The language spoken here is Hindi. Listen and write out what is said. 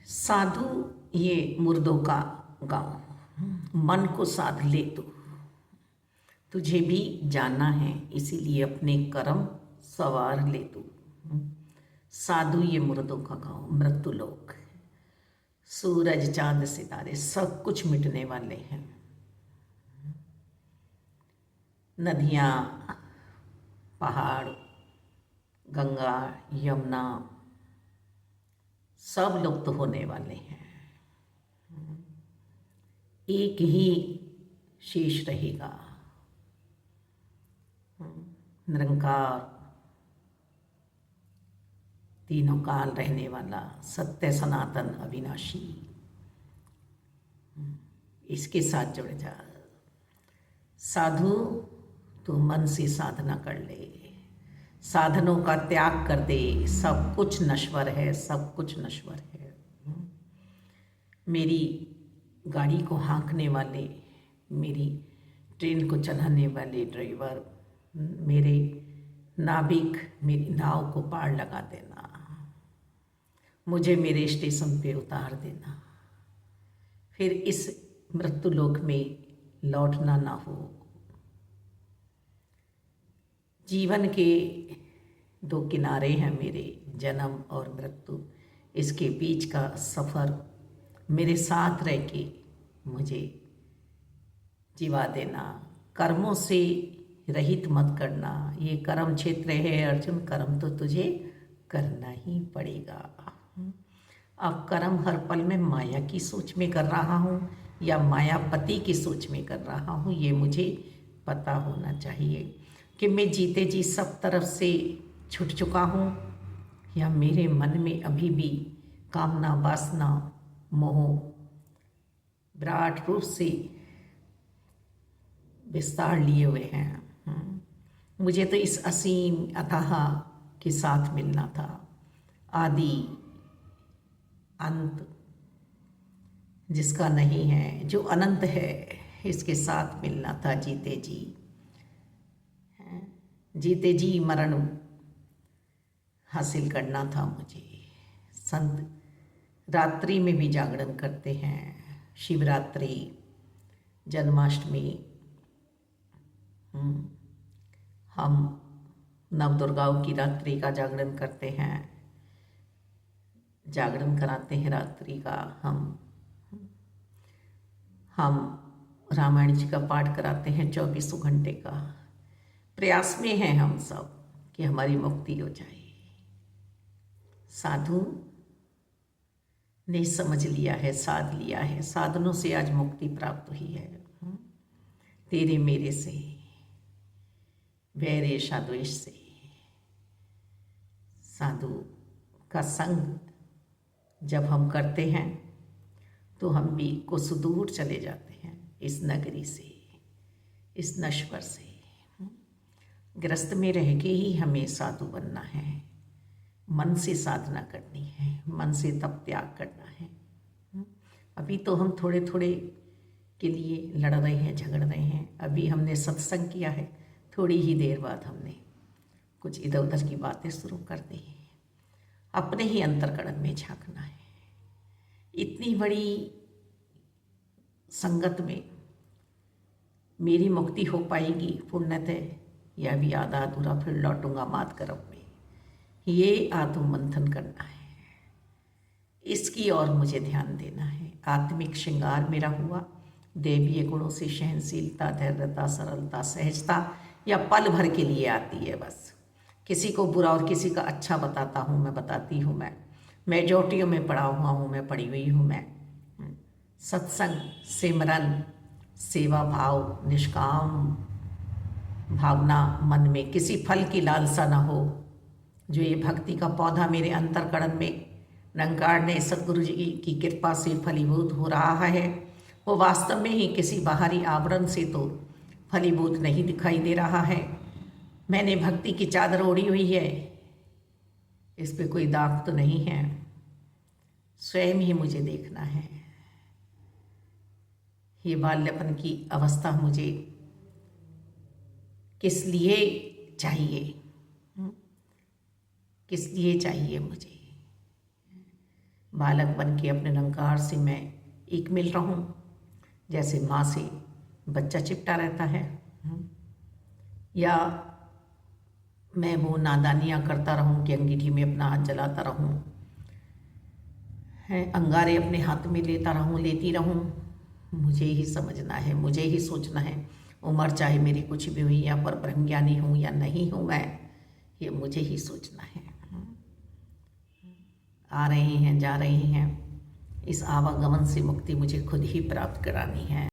साधु ये मुर्दों का गाँव, मन को साध ले तू, तुझे भी जानना है इसीलिए अपने कर्म सवार ले तू। साधु ये मुर्दों का गाँव, मृत्यु लोक, सूरज चांद सितारे सब कुछ मिटने वाले हैं। नदियाँ, पहाड़, गंगा, यमुना सब लुप्त होने वाले हैं। एक ही शेष रहेगा, निरंकार, तीनों काल रहने वाला, सत्य, सनातन, अविनाशी। इसके साथ जुड़ जा। साधु तू मन से साधना कर ले, साधनों का त्याग कर दे। सब कुछ नश्वर है, सब कुछ नश्वर है। मेरी गाड़ी को हाँकने वाले, मेरी ट्रेन को चलाने वाले ड्राइवर, मेरे नाविक, मेरी नाव को पार लगा देना, मुझे मेरे स्टेशन पे उतार देना, फिर इस मृत्यु लोक में लौटना ना हो। जीवन के दो किनारे हैं मेरे, जन्म और मृत्यु। इसके बीच का सफ़र मेरे साथ रह के मुझे जिवा देना। कर्मों से रहित मत करना। ये कर्म क्षेत्र है अर्जुन, कर्म तो तुझे करना ही पड़ेगा। अब कर्म हर पल में माया की सोच में कर रहा हूँ या मायापति की सोच में कर रहा हूँ, ये मुझे पता होना चाहिए कि मैं जीते जी सब तरफ से छूट चुका हूँ या मेरे मन में अभी भी कामना, वासना, मोह विराट रूप से विस्तार लिए हुए हैं। मुझे तो इस असीम अथाह के साथ मिलना था, आदि अंत जिसका नहीं है, जो अनंत है, इसके साथ मिलना था जीते जी। जीते जी मरण हासिल करना था मुझे। संत रात्रि में भी जागरण करते हैं, शिवरात्रि, जन्माष्टमी। हम नवदुर्गाओं की रात्रि का जागरण करते हैं, जागरण कराते हैं रात्रि का। हम रामायण जी का पाठ कराते हैं 24 घंटे का। प्रयास में हैं हम सब कि हमारी मुक्ति हो जाए। साधु ने समझ लिया है, साध लिया है, साधनों से आज मुक्ति प्राप्त हुई है। तेरे मेरे से, वैर ईर्ष्या द्वेष से। साधु का संग जब हम करते हैं तो हम भी कुछ दूर चले जाते हैं इस नगरी से, इस नश्वर से। गृहस्थ में रह के ही हमें साधु बनना है, मन से साधना करनी है, मन से तप त्याग करना है। अभी तो हम थोड़े थोड़े के लिए लड़ रहे हैं, झगड़ रहे हैं। अभी हमने सत्संग किया है, थोड़ी ही देर बाद हमने कुछ इधर उधर की बातें शुरू कर दी। अपने ही अंतर्करण में झांकना है। इतनी बड़ी संगत में मेरी मुक्ति हो पाएगी पुण्यतः, या भी आधा अधूरा, फिर लौटूंगा मात गर्भ में। ये आत्म मंथन करना है, इसकी ओर मुझे ध्यान देना है। आत्मिक श्रृंगार मेरा हुआ, दैवीय गुणों से सहनशीलता, धैर्यता, सरलता, सहजता या पल भर के लिए आती है बस। किसी को बुरा और किसी का अच्छा बताता हूँ मैं, बताती हूँ मैं, मेजॉरिटियों में पड़ा हुआ हूँ मैं, पड़ी हुई हूँ मैं। सत्संग, सिमरन, सेवा भाव, निष्काम भावना, मन में किसी फल की लालसा ना हो। जो ये भक्ति का पौधा मेरे अंतर्करण में निरंकार ने सद्गुरु जी की कृपा से फलीभूत हो रहा है, वो वास्तव में ही किसी बाहरी आवरण से तो फलीभूत नहीं दिखाई दे रहा है। मैंने भक्ति की चादर ओढ़ी हुई है, इस पे कोई दाग तो नहीं है। स्वयं ही मुझे देखना है। ये बाल्यपन की अवस्था मुझे किस लिए चाहिए, किस लिए चाहिए मुझे? बालक बन के अपने निरंकार से मैं एक मिल रहूं, जैसे माँ से बच्चा चिपटा रहता है। या मैं वो नादानियाँ करता रहूं कि अंगीठी में अपना हाथ जलाता रहूं, है अंगारे अपने हाथ में लेती रहूं। मुझे ही समझना है, मुझे ही सोचना है। उम्र चाहे मेरी कुछ भी हुई, या पर ब्रह्म ज्ञानी हूँ या नहीं हूँ मैं, ये मुझे ही सोचना है। आ रही हैं, जा रही हैं, इस आवागमन से मुक्ति मुझे खुद ही प्राप्त करानी है।